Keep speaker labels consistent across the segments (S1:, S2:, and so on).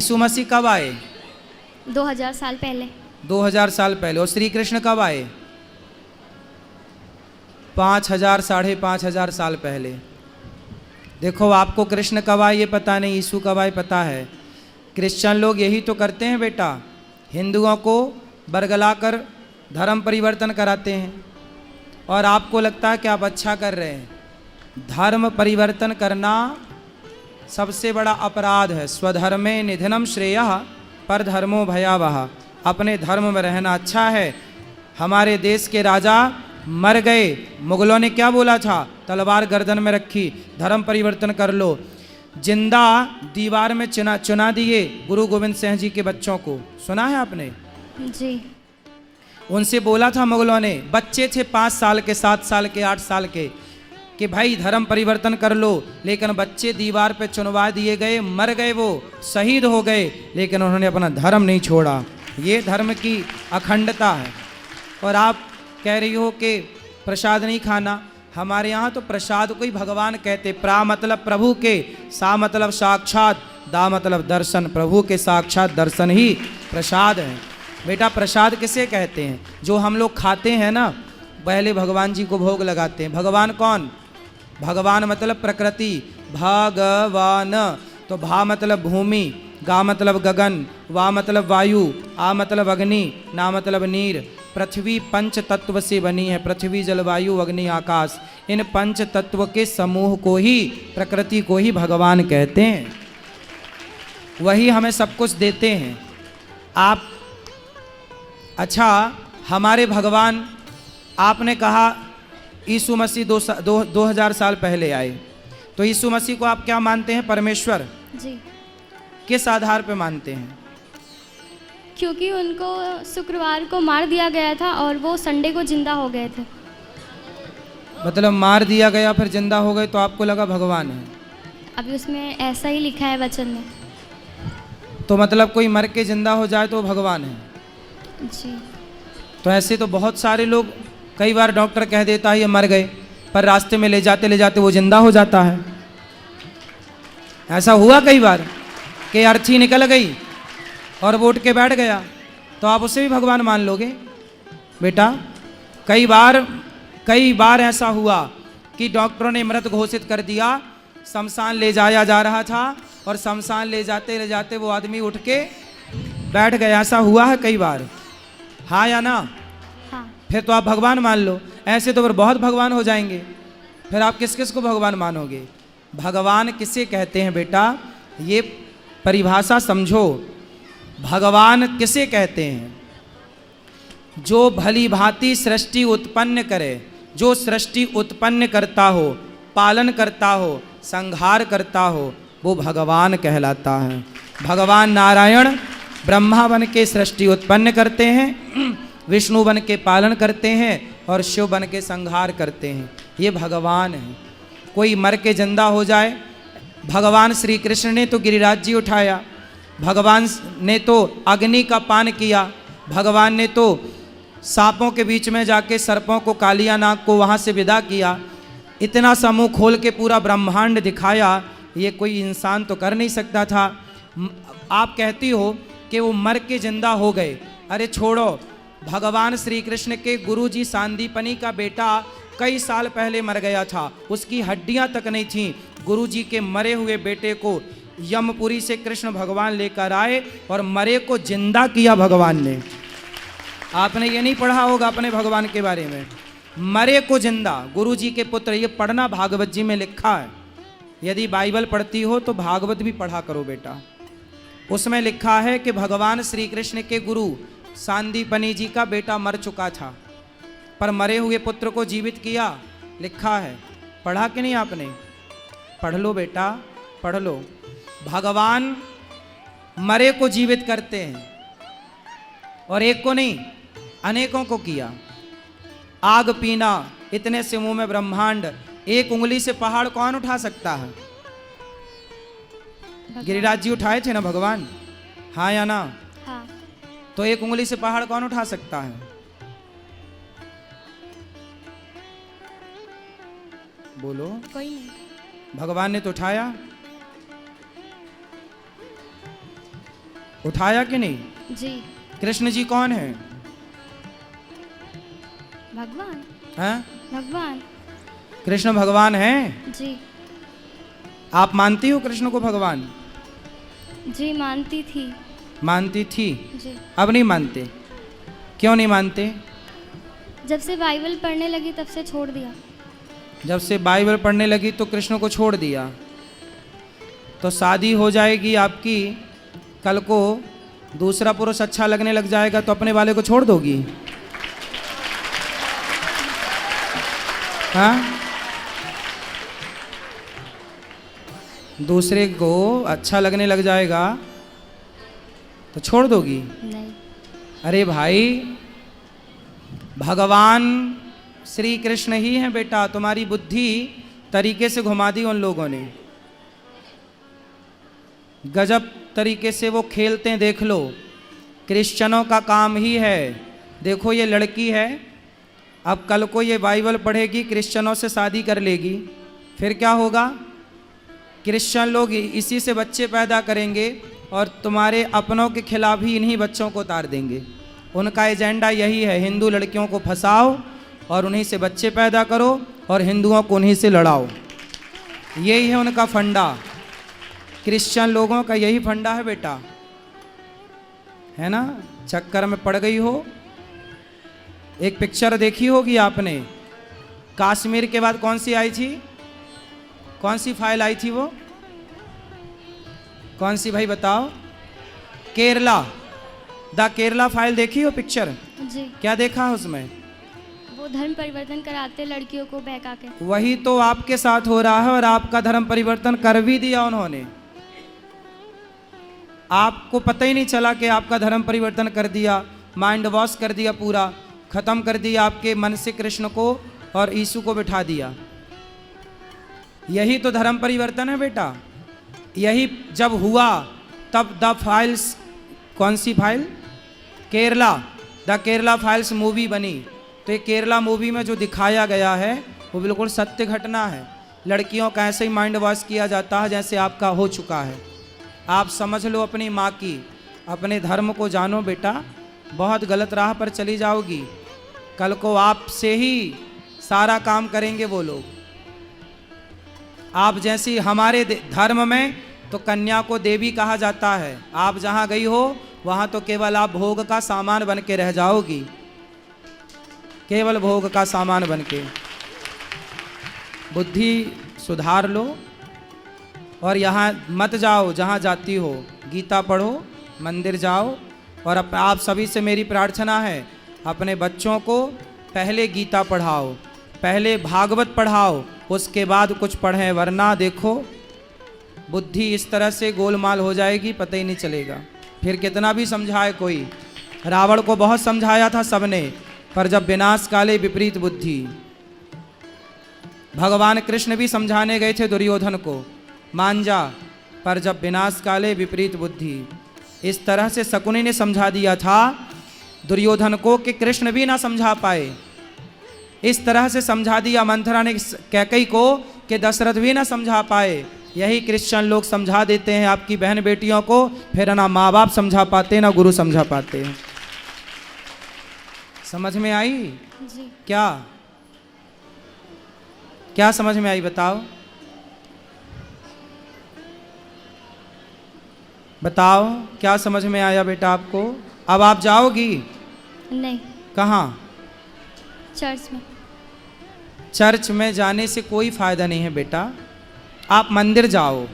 S1: यीशु मसीह कब आए?
S2: 2000 साल पहले।
S1: 2000 साल पहले। और श्री कृष्ण कब आए? 5000 साढ़े 5000 साल पहले। देखो, आपको कृष्ण कब आए ये पता नहीं, यीशु कब आए पता है। क्रिश्चियन लोग यही तो करते हैं बेटा, हिंदुओं को बरगलाकर धर्म परिवर्तन कराते हैं, और आपको लगता है कि आप अच्छा कर रहे हैं। धर्म परिवर्तन करना सबसे बड़ा अपराध है। स्वधर्मे निधनम श्रेयः पर धर्मो भयावह। अपने धर्म में रहना अच्छा है। हमारे देश के राजा मर गए, मुगलों ने क्या बोला था? तलवार गर्दन में रखी, धर्म परिवर्तन कर लो। जिंदा दीवार में चुना दिए गुरु गोविंद सिंह जी के बच्चों को, सुना है आपने?
S2: जी।
S1: उनसे बोला था मुगलों ने, बच्चे थे 5 साल के, 7 साल के, 8 साल के, कि भाई धर्म परिवर्तन कर लो, लेकिन बच्चे दीवार पे चुनवा दिए गए, मर गए, वो शहीद हो गए, लेकिन उन्होंने अपना धर्म नहीं छोड़ा। ये धर्म की अखंडता है। और आप कह रही हो कि प्रसाद नहीं खाना। हमारे यहाँ तो प्रसाद को ही भगवान कहते। प्रा मतलब प्रभु के, सा मतलब साक्षात, दा मतलब दर्शन। प्रभु के साक्षात दर्शन ही प्रसाद है। बेटा, प्रसाद किसे कहते हैं? जो हम लोग खाते हैं ना, पहले भगवान जी को भोग लगाते हैं। भगवान कौन? भगवान मतलब प्रकृति, भगवान। तो भा मतलब भूमि, गा मतलब गगन, वा मतलब वायु, आ मतलब अग्नि, ना मतलब नीर। पृथ्वी पंच तत्व से बनी है। पृथ्वी, जल, वायु, अग्नि, आकाश। इन पंच तत्व के समूह को ही, प्रकृति को ही भगवान कहते हैं। वही हमें सब कुछ देते हैं। आप अच्छा, हमारे भगवान, आपने कहा यीशु मसीह 2000 साल पहले आए, तो यीशु मसीह को आप क्या मानते हैं? परमेश्वर।
S2: जी।
S1: किस आधार पे मानते हैं?
S2: क्योंकि उनको शुक्रवार को मार दिया गया था और वो संडे को जिंदा हो गए थे।
S1: मतलब मार दिया गया फिर जिंदा हो गए, तो आपको लगा भगवान है?
S2: अभी उसमें ऐसा ही लिखा है वचन में।
S1: तो मतलब कोई मर के जिंदा हो जाए तो भगवान है?
S2: जी।
S1: तो ऐसे तो बहुत सारे लोग, कई बार डॉक्टर कह देता है ये मर गए, पर रास्ते में ले जाते वो जिंदा हो जाता है। ऐसा हुआ कई बार कि अर्थी निकल गई और वो उठ के बैठ गया, तो आप उसे भी भगवान मान लोगे? बेटा, कई बार ऐसा हुआ कि डॉक्टरों ने मृत घोषित कर दिया, शमशान ले जाया जा रहा था, और शमशान ले जाते वो आदमी उठ के बैठ गया। ऐसा हुआ है कई बार, हाँ या ना?
S2: हाँ।
S1: फिर तो आप भगवान मान लो। ऐसे तो फिर बहुत भगवान हो जाएंगे। फिर आप किस किस को भगवान मानोगे? भगवान किसे कहते हैं बेटा? ये परिभाषा समझो। भगवान किसे कहते हैं? जो भली भांति सृष्टि उत्पन्न करे, जो सृष्टि उत्पन्न करता हो, पालन करता हो, संहार करता हो, वो भगवान कहलाता है। भगवान नारायण ब्रह्मा बन के सृष्टि उत्पन्न करते हैं, विष्णु बन के पालन करते हैं, और शिव बन के संहार करते हैं। ये भगवान है। कोई मर के जिंदा हो जाए, भगवान श्री कृष्ण ने तो गिरिराज जी उठाया, भगवान ने तो अग्नि का पान किया, भगवान ने तो सांपों के बीच में जाके सर्पों को, कालिया नाग को वहाँ से विदा किया। इतना सा मुँह खोल के पूरा ब्रह्मांड दिखाया, ये कोई इंसान तो कर नहीं सकता था। आप कहती हो कि वो मर के जिंदा हो गए। अरे छोड़ो, भगवान श्री कृष्ण के गुरुजी सांदीपनी का बेटा कई साल पहले मर गया था, उसकी हड्डियां तक नहीं थीं। गुरुजी के मरे हुए बेटे को यमपुरी से कृष्ण भगवान लेकर आए और मरे को जिंदा किया भगवान ने। आपने ये नहीं पढ़ा होगा अपने भगवान के बारे में, मरे को जिंदा, गुरुजी के पुत्र। ये पढ़ना, भागवत जी में लिखा है। यदि बाइबल पढ़ती हो तो भागवत भी पढ़ा करो बेटा। उसमें लिखा है कि भगवान श्री कृष्ण के गुरु सांदीपनी जी का बेटा मर चुका था, पर मरे हुए पुत्र को जीवित किया। लिखा है, पढ़ा कि नहीं आपने? पढ़ लो बेटा, पढ़ लो। भगवान मरे को जीवित करते हैं, और एक को नहीं, अनेकों को किया। आग पीना, इतने से मुंह में ब्रह्मांड, एक उंगली से पहाड़ कौन उठा सकता है? गिरिराज जी उठाए थे ना भगवान, हाँ या ना?
S2: हाँ।
S1: तो एक उंगली से पहाड़ कौन उठा सकता है? बोलो।
S2: कोई नहीं।
S1: भगवान ने तो उठाया। उठाया कि नहीं?
S2: जी।
S1: कृष्ण जी कौन है?
S2: भगवान।
S1: हैं?
S2: भगवान।
S1: कृष्ण भगवान हैं?
S2: जी।
S1: आप मानती हो कृष्ण को भगवान?
S2: जी मानती थी।
S1: मानती थी,
S2: जी।
S1: अब नहीं मानते? क्यों नहीं मानते?
S2: जब से बाइबल पढ़ने लगी तब से छोड़ दिया।
S1: जब से बाइबल पढ़ने लगी तो कृष्ण को छोड़ दिया। तो शादी हो जाएगी आपकी, कल को दूसरा पुरुष अच्छा लगने लग जाएगा तो अपने वाले को छोड़ दोगी? हाँ? दूसरे को अच्छा लगने लग जाएगा तो छोड़ दोगी?
S2: नहीं।
S1: अरे भाई, भगवान श्री कृष्ण ही हैं बेटा। तुम्हारी बुद्धि तरीके से घुमा दी उन लोगों ने, गजब तरीके से वो खेलते हैं। देख लो, क्रिश्चियनों का काम ही है। देखो ये लड़की है, अब कल को ये बाइबल पढ़ेगी, क्रिश्चियनों से शादी कर लेगी, फिर क्या होगा? क्रिश्चियन लोग इसी से बच्चे पैदा करेंगे और तुम्हारे अपनों के खिलाफ ही इन्हीं बच्चों को उतार देंगे। उनका एजेंडा यही है, हिंदू लड़कियों को फंसाओ और उन्हीं से बच्चे पैदा करो और हिंदुओं को उन्हीं से लड़ाओ। यही है उनका फंडा। क्रिश्चियन लोगों का यही फंडा है बेटा, है ना? चक्कर में पड़ गई हो। एक पिक्चर देखी होगी आपने, कश्मीर के बाद कौन सी आई थी? कौन सी फाइल आई थी वो? कौन सी भाई बताओ? केरला, द केरला फाइल देखी हो पिक्चर?
S2: जी।
S1: क्या देखा उसमें?
S2: वो धर्म परिवर्तन कराते लड़कियों को बहका के।
S1: वही तो आपके साथ हो रहा है और आपका धर्म परिवर्तन कर भी दिया उन्होंने। आपको पता ही नहीं चला कि आपका धर्म परिवर्तन कर दिया, माइंड वॉश कर दिया, पूरा खत्म कर दिया आपके मन से कृष्ण को और यीशु को बिठा दिया। यही तो धर्म परिवर्तन है बेटा। यही जब हुआ तब द फाइल्स, कौन सी file? Kerala, the Kerala files movie बनी। तो ये केरला मूवी में जो दिखाया गया है वो बिल्कुल सत्य घटना है। लड़कियों का ऐसे ही माइंड वॉश किया जाता है जैसे आपका हो चुका है। आप समझ लो अपनी माँ की, अपने धर्म को जानो बेटा, बहुत गलत राह पर चली जाओगी। कल को आपसे ही सारा काम करेंगे वो लोग। आप जैसी हमारे धर्म में तो कन्या को देवी कहा जाता है। आप जहाँ गई हो वहाँ तो केवल आप भोग का सामान बन के रह जाओगी, केवल भोग का सामान बन के। बुद्धि सुधार लो और यहाँ मत जाओ जहाँ जाती हो। गीता पढ़ो, मंदिर जाओ। और आप सभी से मेरी प्रार्थना है, अपने बच्चों को पहले गीता पढ़ाओ, पहले भागवत पढ़ाओ, उसके बाद कुछ पढ़ें, वरना देखो बुद्धि इस तरह से गोलमाल हो जाएगी, पता ही नहीं चलेगा। फिर कितना भी समझाए कोई। रावण को बहुत समझाया था सबने, पर जब विनाश काले विपरीत बुद्धि। भगवान कृष्ण भी समझाने गए थे दुर्योधन को, मान जा, पर जब विनाश काले विपरीत बुद्धि। इस तरह से शकुनी ने समझा दिया था दुर्योधन को कि कृष्ण भी ना समझा पाए। इस तरह से समझा दिया मंथरा ने कैकई को कि दशरथ भी ना समझा पाए। यही क्रिश्चियन लोग समझा देते हैं आपकी बहन बेटियों को, फिर ना माँ बाप समझा पाते ना गुरु समझा पाते। समझ में आई?
S2: जी।
S1: क्या क्या समझ में आई बताओ? बताओ क्या समझ में आया बेटा आपको? अब आप जाओगी?
S2: नहीं।
S1: कहाँ?
S2: चर्च में।
S1: चर्च में जाने से कोई फायदा नहीं है बेटा। आप मंदिर जाओ।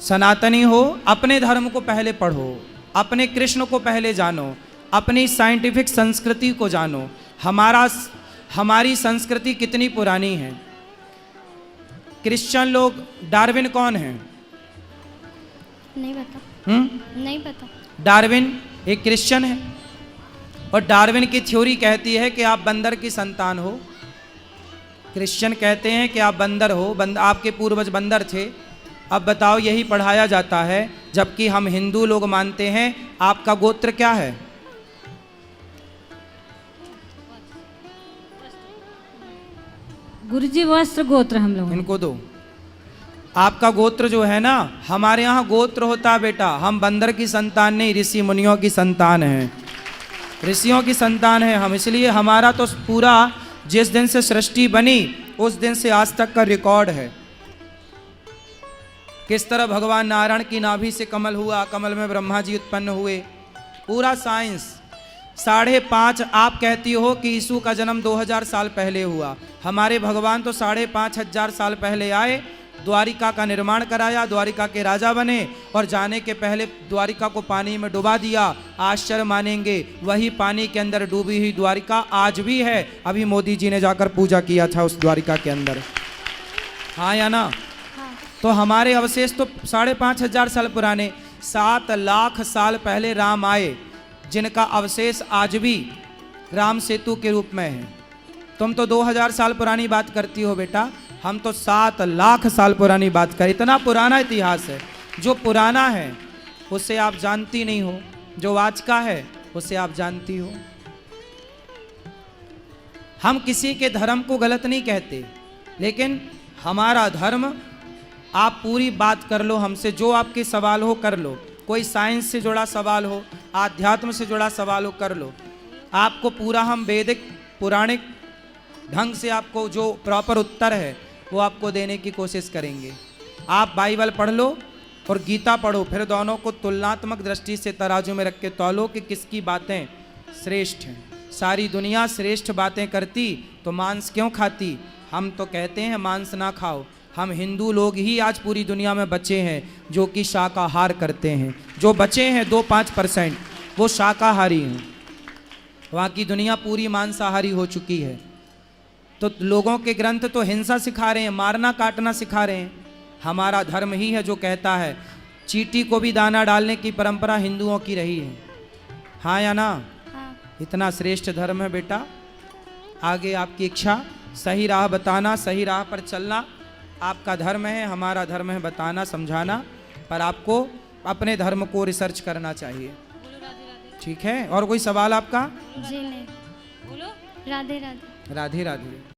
S1: सनातनी हो, अपने धर्म को पहले पढ़ो, अपने कृष्ण को पहले जानो, अपनी साइंटिफिक संस्कृति को जानो। हमारी संस्कृति कितनी पुरानी है। क्रिश्चियन लोग, डार्विन कौन है?
S2: नहीं पता। नहीं पता।
S1: डार्विन एक क्रिश्चियन है और डार्विन की थ्योरी कहती है कि आप बंदर की संतान हो। क्रिश्चियन कहते हैं कि आप बंदर हो, आपके पूर्वज बंदर थे। अब बताओ, यही पढ़ाया जाता है, जबकि हम हिंदू लोग मानते हैं। आपका गोत्र क्या है?
S3: गुरुजी वस्त्र गोत्र हम लोग।
S1: इनको दो। आपका गोत्र जो है ना, हमारे यहाँ गोत्र होता है बेटा, हम बंदर की संतान नहीं, ऋषि मुनियों की संतान हैं, ऋषियों की संतान है हम। इसलिए हमारा तो पूरा जिस दिन से सृष्टि बनी उस दिन से आज तक का रिकॉर्ड है। किस तरह भगवान नारायण की नाभि से कमल हुआ, कमल में ब्रह्मा जी उत्पन्न हुए, पूरा साइंस। 5.5 आप कहती हो कि यीशु का जन्म 2000 साल पहले हुआ, हमारे भगवान तो 5,500 साल पहले आए, द्वारिका का निर्माण कराया, द्वारिका के राजा बने और जाने के पहले द्वारिका को पानी में डुबा दिया। आश्चर्य मानेंगे, वही पानी के अंदर डूबी हुई द्वारिका आज भी है। अभी मोदी जी ने जाकर पूजा किया था उस द्वारिका के अंदर, हाँ या ना?
S2: हाँ।
S1: तो हमारे अवशेष तो 5,500 साल पुराने, 7 लाख साल पहले राम आए, जिनका अवशेष आज भी राम सेतु के रूप में है। तुम तो 2000 साल पुरानी बात करती हो बेटा, हम तो 7 लाख साल पुरानी बात करें। इतना पुराना इतिहास है, जो पुराना है उसे आप जानती नहीं हो, जो आज का है उसे आप जानती हो। हम किसी के धर्म को गलत नहीं कहते, लेकिन हमारा धर्म, आप पूरी बात कर लो हमसे, जो आपके सवाल हो कर लो, कोई साइंस से जुड़ा सवाल हो, आध्यात्म से जुड़ा सवाल हो कर लो, आपको पूरा हम वैदिक पुराणिक ढंग से आपको जो प्रॉपर उत्तर है वो आपको देने की कोशिश करेंगे। आप बाइबल पढ़ लो और गीता पढ़ो, फिर दोनों को तुलनात्मक दृष्टि से तराजू में रख के तौलो कि किसकी बातें श्रेष्ठ हैं। सारी दुनिया श्रेष्ठ बातें करती तो मांस क्यों खाती? हम तो कहते हैं मांस ना खाओ। हम हिंदू लोग ही आज पूरी दुनिया में बचे हैं जो कि शाकाहार करते हैं। जो बचे हैं 2-5% वो शाकाहारी हैं, बाकी दुनिया पूरी मांसाहारी हो चुकी है। तो लोगों के ग्रंथ तो हिंसा सिखा रहे हैं, मारना काटना सिखा रहे हैं। हमारा धर्म ही है जो कहता है चींटी को भी दाना डालने की परंपरा हिंदुओं की रही है, हाँ या ना?
S2: हाँ।
S1: इतना श्रेष्ठ धर्म है बेटा। आगे आपकी इच्छा, सही राह बताना, सही राह पर चलना आपका धर्म है, हमारा धर्म है बताना समझाना, पर आपको अपने धर्म को रिसर्च करना चाहिए, ठीक है? और कोई सवाल आपका?
S2: जी नहीं। बोलो। राधे राधे।
S1: राधे राधे।